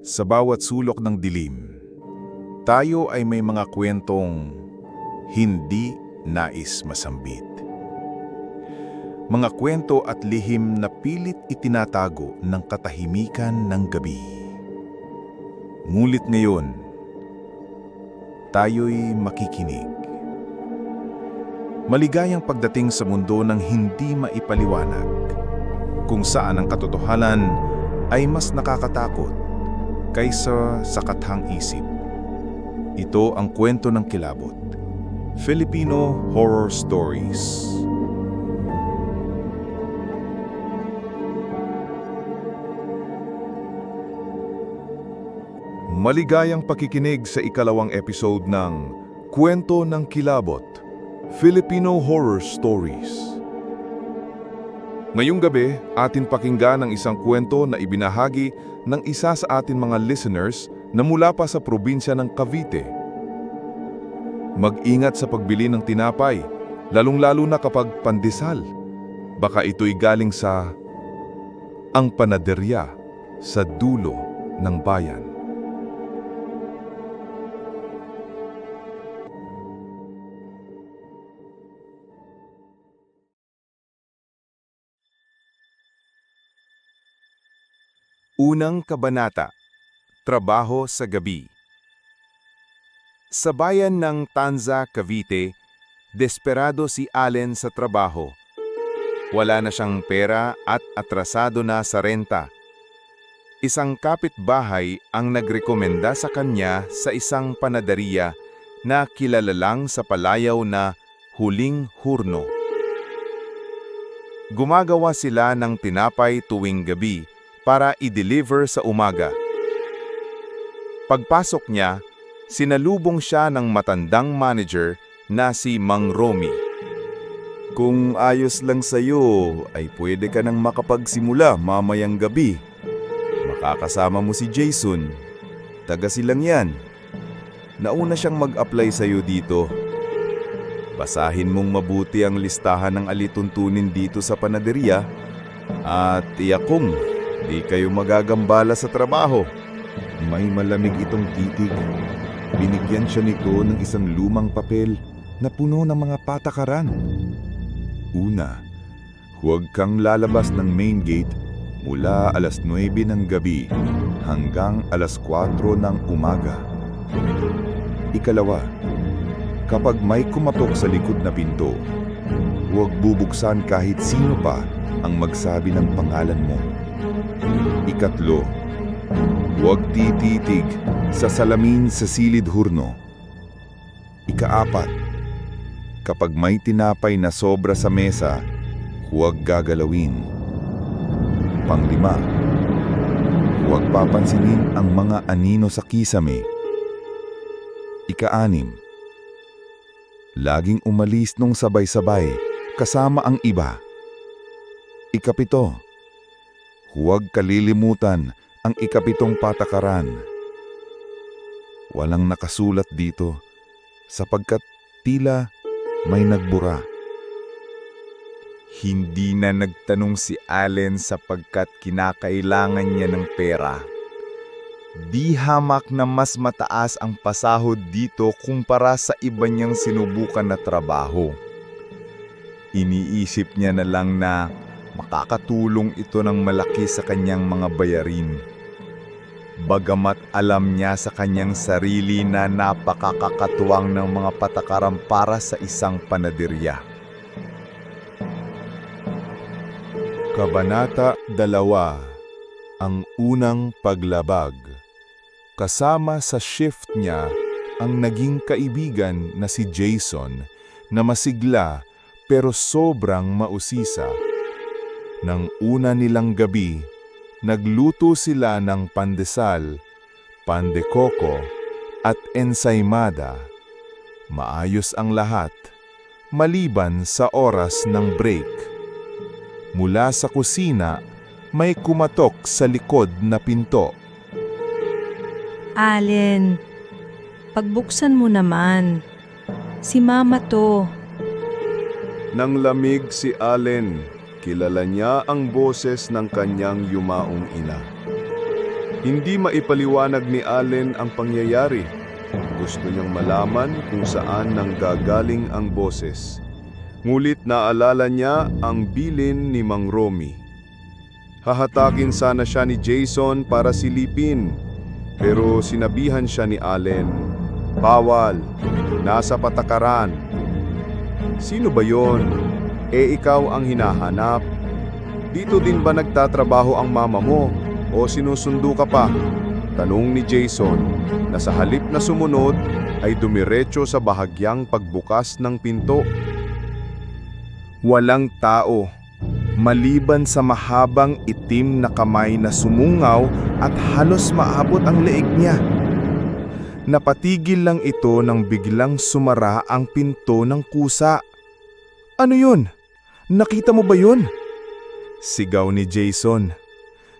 Sa bawat sulok ng dilim, tayo ay may mga kwentong hindi nais masambit. Mga kwento at lihim na pilit itinatago ng katahimikan ng gabi. Ngunit ngayon, tayo'y makikinig. Maligayang pagdating sa mundo ng hindi maipaliwanag, kung saan ang katotohanan ay mas nakakatakot kaysa sa kathang isip. Ito ang kwento ng kilabot. Filipino Horror Stories. Maligayang pakikinig sa ikalawang episode ng Kwento ng Kilabot, Filipino Horror Stories. Ngayong gabi, atin pakinggan ang isang kwento na ibinahagi ng isa sa atin mga listeners na mula pa sa probinsya ng Cavite. Mag-ingat sa pagbili ng tinapay, lalong-lalo na kapag pandesal. Baka ito'y galing sa ang panaderya sa dulo ng bayan. Unang kabanata, Trabaho sa Gabi. Sa bayan ng Tanza, Cavite, desperado si Allen sa trabaho. Wala na siyang pera at atrasado na sa renta. Isang kapitbahay ang nagrekomenda sa kanya sa isang panaderia na kilala lang sa palayaw na Huling Hurno. Gumagawa sila ng tinapay tuwing gabi para i-deliver sa umaga. Pagpasok niya, sinalubong siya ng matandang manager na si Mang Romy. Kung ayos lang sa'yo, ay pwede ka nang makapagsimula mamayang gabi. Makakasama mo si Jason. Taga silang yan. Nauna siyang mag-apply sa'yo dito. Basahin mong mabuti ang listahan ng alituntunin dito sa panaderya at tiyak kong di kayo magagambala sa trabaho. May malamig itong titig. Binigyan siya nito ng isang lumang papel na puno ng mga patakaran. Una, huwag kang lalabas ng main gate mula alas 9 ng gabi hanggang alas 4 ng umaga. Ikalawa, kapag may kumatok sa likod na pinto, huwag bubuksan kahit sino pa ang magsabi ng pangalan mo. Ikatlo, huwag tititig sa salamin sa silid hurno. Ikaapat, kapag may tinapay na sobra sa mesa, huwag gagalawin. Panglima, huwag papansinin ang mga anino sa kisame. Ikaanim, laging umalis nung sabay-sabay kasama ang iba. Ikapito, huwag kalilimutan ang ikapitong patakaran. Walang nakasulat dito sapagkat tila may nagbura. Hindi na nagtanong si Allen sapagkat kinakailangan niya ng pera. Di hamak na mas mataas ang pasahod dito kumpara sa iba niyang sinubukan na trabaho. Iniisip niya na lang na makakatulong ito ng malaki sa kanyang mga bayarin. Bagamat alam niya sa kanyang sarili na napakakakatuwang ng mga patakaran para sa isang panaderya. Kabanata 2. Ang unang paglabag. Kasama sa shift niya ang naging kaibigan na si Jason na masigla pero sobrang mausisa. Nang una nilang gabi, nagluto sila ng pandesal, pandekoko at ensaymada. Maayos ang lahat, maliban sa oras ng break. Mula sa kusina, may kumatok sa likod na pinto. Allen, pagbuksan mo naman. Si Mama to. Nang lamig si Allen, kilala niya ang boses ng kanyang yumaong ina. Hindi maipaliwanag ni Allen ang pangyayari. Gusto niyang malaman kung saan nanggagaling ang boses. Ngulit naalala niya ang bilin ni Mang Romy. Hahatakin sana siya ni Jason para silipin, pero sinabihan siya ni Allen, "Bawal, nasa patakaran." "Sino ba yon? Ikaw ang hinahanap. Dito din ba nagtatrabaho ang mama mo o sinusundo ka pa?" Tanong ni Jason na sa halip na sumunod ay dumiretso sa bahagyang pagbukas ng pinto. Walang tao, maliban sa mahabang itim na kamay na sumungaw at halos maabot ang leeg niya. Napatigil lang ito nang biglang sumara ang pinto ng kusa. "Ano yun? Nakita mo ba yun?" sigaw ni Jason.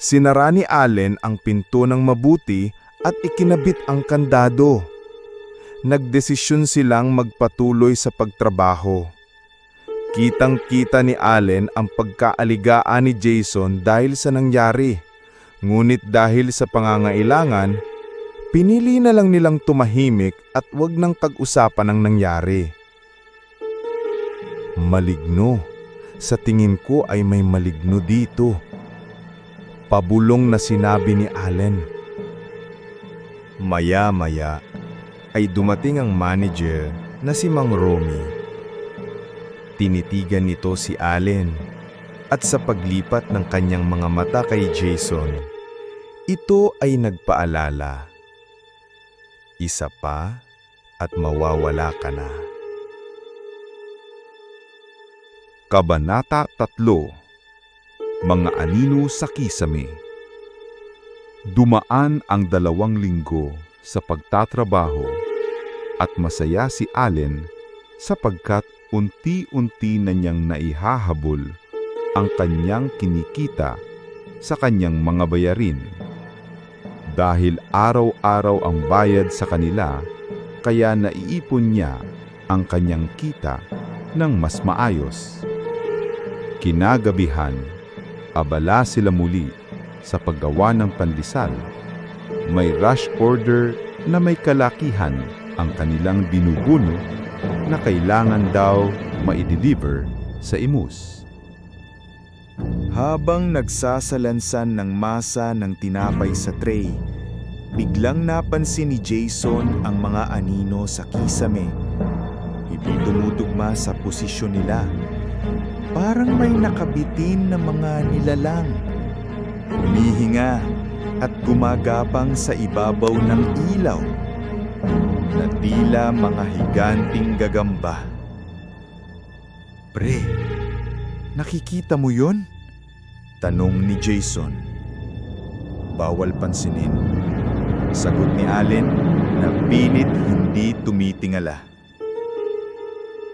Sinara ni Allen ang pinto ng mabuti at ikinabit ang kandado. Nagdesisyon silang magpatuloy sa pagtrabaho. Kitang-kita ni Allen ang pagkaaligaan ni Jason dahil sa nangyari. Ngunit dahil sa pangangailangan, pinili na lang nilang tumahimik at wag nang pag-usapan ang nangyari. "Maligno. Sa tingin ko ay may maligno dito," pabulong na sinabi ni Allen. Maya-maya ay dumating ang manager na si Mang Romy. Tinitigan nito si Allen at sa paglipat ng kanyang mga mata kay Jason, ito ay nagpaalala, "Isa pa at mawawala ka na." Kabanata 3. Mga anino sa kisame. Dumaan ang 2 linggo sa pagtatrabaho at masaya si Allen sapagkat unti-unti na niyang naihahabol ang kanyang kinikita sa kanyang mga bayarin. Dahil araw-araw ang bayad sa kanila, kaya naiipon niya ang kanyang kita ng mas maayos. Kinagabihan, abala sila muli sa paggawa ng pandesal. May rush order na may kalakihan ang kanilang binubuno na kailangan daw maideliver sa imus. Habang nagsasalansan ng masa ng tinapay sa tray, biglang napansin ni Jason ang mga anino sa kisame. Hindi tumutugma sa posisyon nila. Parang may nakabitin na mga nilalang. Humihinga at gumagapang sa ibabaw ng ilaw na tila mga higanting gagamba. "Pre, nakikita mo yon?" tanong ni Jason. "Bawal pansinin," sagot ni Allen na pilit hindi tumitingala.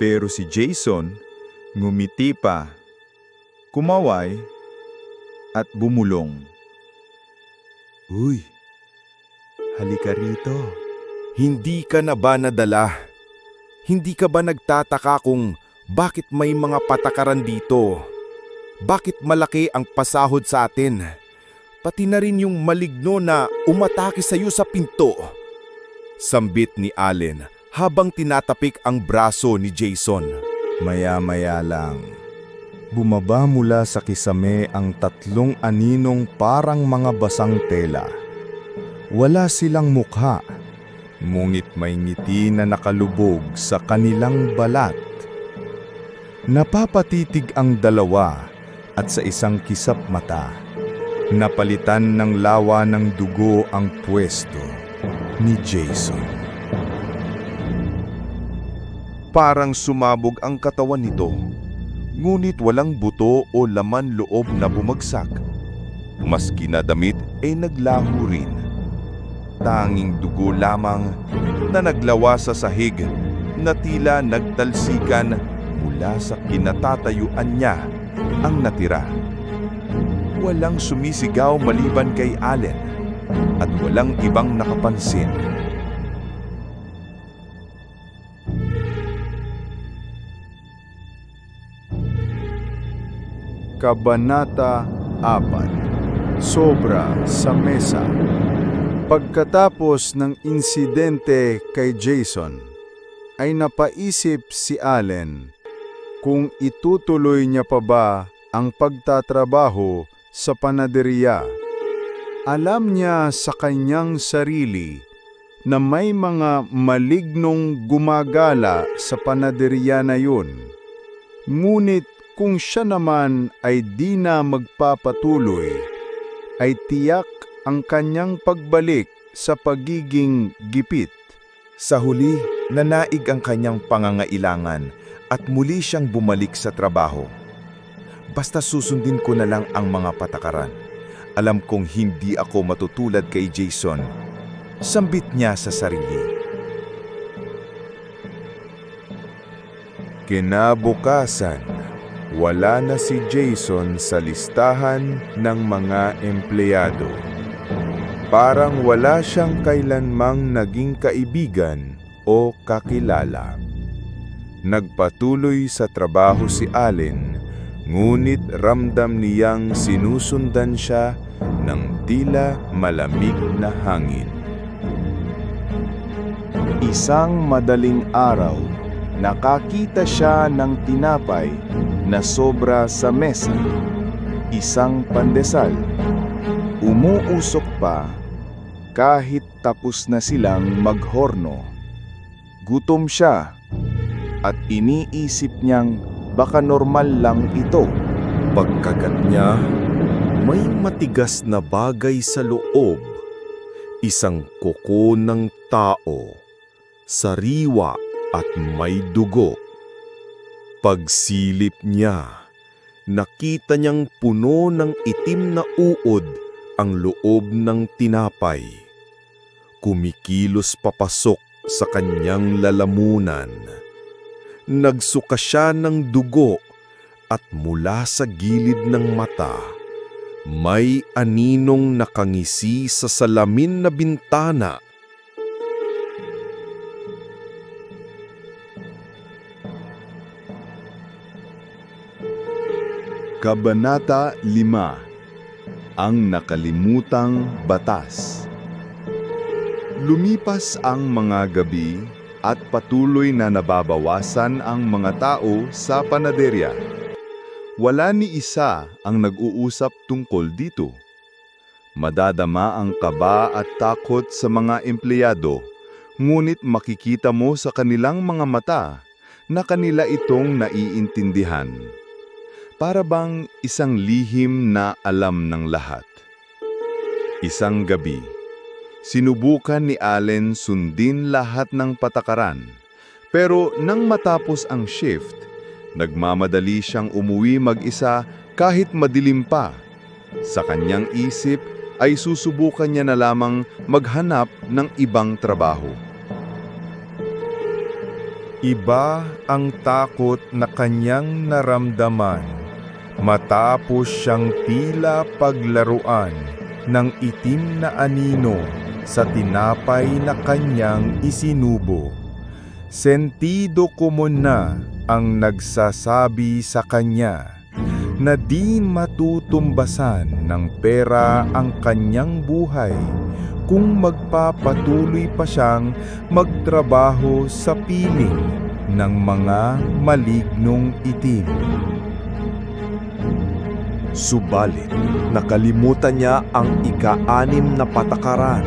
Pero si Jason ngumiti pa, kumaway, at bumulong. "Uy, halika rito. Hindi ka na ba nadala? Hindi ka ba nagtataka kung bakit may mga patakaran dito? Bakit malaki ang pasahod sa atin? Pati na rin yung maligno na umatake sa iyo sa pinto." Sambit ni Allen habang tinatapik ang braso ni Jason. Maya-maya lang, bumaba mula sa kisame ang 3 aninong parang mga basang tela. Wala silang mukha, ngunit may ngiti na nakalubog sa kanilang balat. Napapatitig ang 2 at sa isang kisap mata, napalitan ng lawa ng dugo ang pwesto ni Jason. Parang sumabog ang katawan nito, ngunit walang buto o laman loob na bumagsak. Maski na damit ay naglaho rin. Tanging dugo lamang na naglawa sa sahig na tila nagtalsikan mula sa kinatatayuan niya ang natira. Walang sumisigaw maliban kay Allen at walang ibang nakapansin. Kabanata 4. sobra sa mesa. Pagkatapos ng insidente kay Jason, ay napaisip si Allen kung itutuloy niya pa ba ang pagtatrabaho sa panaderya. Alam niya sa kanyang sarili na may mga malignong gumagala sa panaderya na yun. Ngunit kung siya naman ay di na magpapatuloy, ay tiyak ang kanyang pagbalik sa pagiging gipit. Sa huli, nanaig ang kanyang pangangailangan at muli siyang bumalik sa trabaho. Basta susundin ko na lang ang mga patakaran. Alam kong hindi ako matutulad kay Jason. Sambit niya sa sarili. Kinabukasan, wala na si Jason sa listahan ng mga empleyado. Parang wala siyang kailanmang naging kaibigan o kakilala. Nagpatuloy sa trabaho si Allen, ngunit ramdam niyang sinusundan siya ng tila malamig na hangin. Isang madaling araw, nakakita siya ng tinapay na sobra sa mesa. Isang pandesal. Umuusok pa kahit tapos na silang maghorno. Gutom siya at iniisip niyang baka normal lang ito. Pagkagat niya, may matigas na bagay sa loob. Isang kuko ng tao, sariwa at may dugo. Pagsilip niya, nakita niyang puno ng itim na uod ang loob ng tinapay. Kumikilos papasok sa kanyang lalamunan. Nagsuka siya ng dugo at mula sa gilid ng mata, may aninong nakangisi sa salamin na bintana. Kabanata 5. Ang nakalimutang batas. Lumipas ang mga gabi at patuloy na nababawasan ang mga tao sa panaderya. Wala ni isa ang nag-uusap tungkol dito. Madadama ang kaba at takot sa mga empleyado, ngunit makikita mo sa kanilang mga mata na kanila itong naiintindihan. Para bang isang lihim na alam ng lahat. Isang gabi, sinubukan ni Allen sundin lahat ng patakaran. Pero nang matapos ang shift, nagmamadali siyang umuwi mag-isa kahit madilim pa. Sa kanyang isip ay susubukan niya na lamang maghanap ng ibang trabaho. Iba ang takot na kanyang naramdaman matapos siyang tila paglaruan ng itim na anino sa tinapay na kanyang isinubo. Sentido komon na ang nagsasabi sa kanya na di matutumbasan ng pera ang kanyang buhay kung magpapatuloy pa siyang magtrabaho sa piling ng mga malignong itim. Subalit, nakalimutan niya ang ika-6 na patakaran.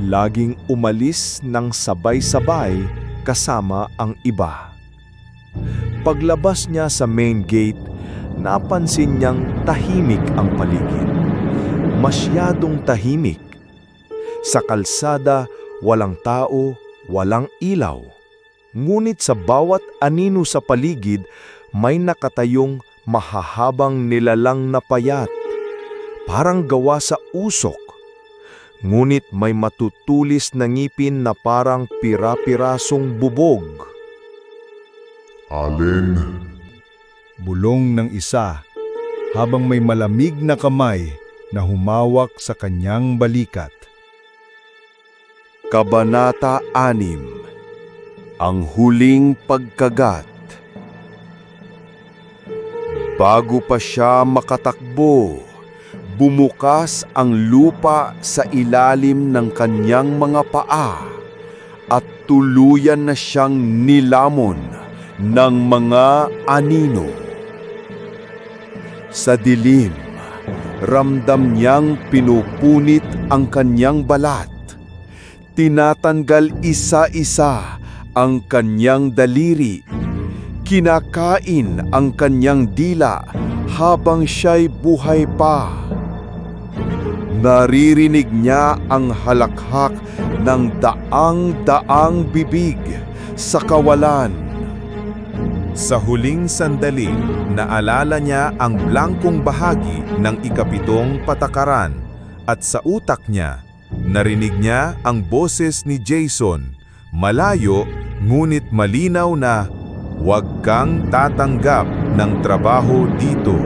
Laging umalis ng sabay-sabay kasama ang iba. Paglabas niya sa main gate, napansin niyang tahimik ang paligid. Masyadong tahimik. Sa kalsada, walang tao, walang ilaw. Ngunit sa bawat anino sa paligid, may nakatayong mahahabang nilalang na payat, parang gawa sa usok. Ngunit may matutulis na ngipin na parang pira-pirasong bubog. Allen, Bulong ng isa habang may malamig na kamay na humawak sa kanyang balikat. Kabanata 6. Ang huling pagkagat. Bago pa siya makatakbo, bumukas ang lupa sa ilalim ng kanyang mga paa at tuluyan na siyang nilamon ng mga anino. Sa dilim, ramdam niyang pinupunit ang kanyang balat. Tinatanggal isa-isa ang kanyang daliri. Kinakain ang kanyang dila habang siya'y buhay pa. Naririnig niya ang halakhak ng daang-daang bibig sa kawalan. Sa huling sandali, naalala niya ang blangkong bahagi ng ikapitong patakaran at sa utak niya, narinig niya ang boses ni Jason, malayo ngunit malinaw na, "Huwag kang tatanggap ng trabaho dito."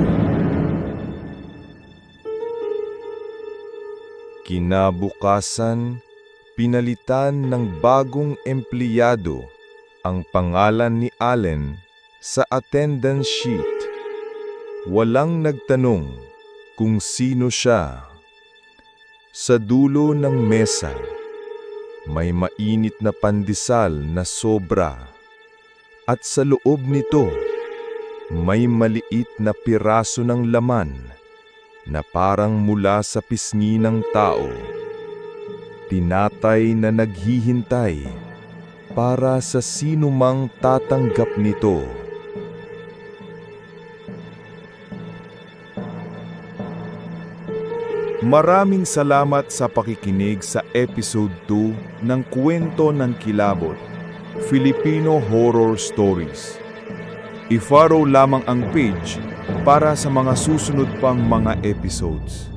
Kinabukasan, pinalitan ng bagong empleyado ang pangalan ni Allen sa attendance sheet. Walang nagtanong kung sino siya. Sa dulo ng mesa, may mainit na pandesal na sobra at sa loob nito, may maliit na piraso ng laman na parang mula sa pisngi ng tao. Tinatay na naghihintay para sa sinumang tatanggap nito. Maraming salamat sa pakikinig sa episode 2 ng Kwento ng Kilabot, Filipino Horror Stories. I-follow lamang ang page para sa mga susunod pang mga episodes.